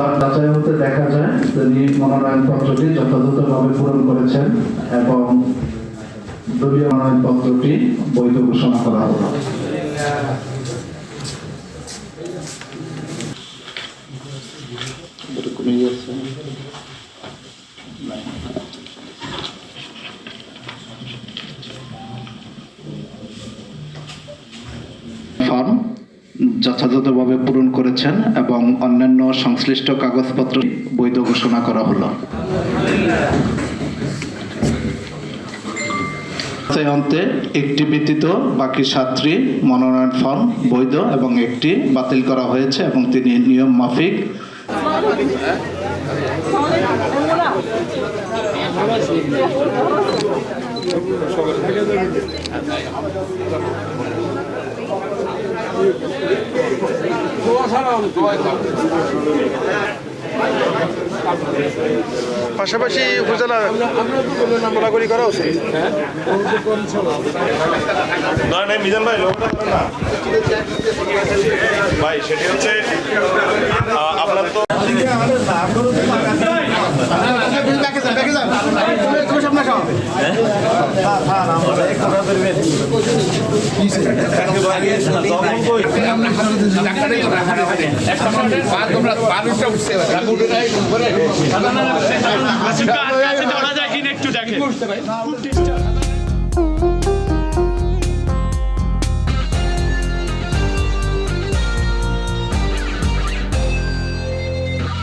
তার যাচাই হতে দেখা যায় তিনি মনোনয়নপত্রটি যথাযথভাবে পূরণ করেছেন এবং দলীয় মনোনয়নপত্রটি বৈধ ঘোষণা করা হলো। ফর্ম যথাযথভাবে পূরণ করেছেন এবং অন্যান্য সংশ্লিষ্ট কাগজপত্র বৈধ ঘোষণা করা হলো। অন্তে একটি ব্যতীত বাকি 7টি মনোনয়ন ফর্ম বৈধ এবং একটি বাতিল করা হয়েছে এবং তিনি নিয়ম মাফিক পাশাপাশি উপজেলা গোলাগুলি করা উচিত। মিজান ভাই ভাই সেটি হচ্ছে আপনার তো একটু দেখে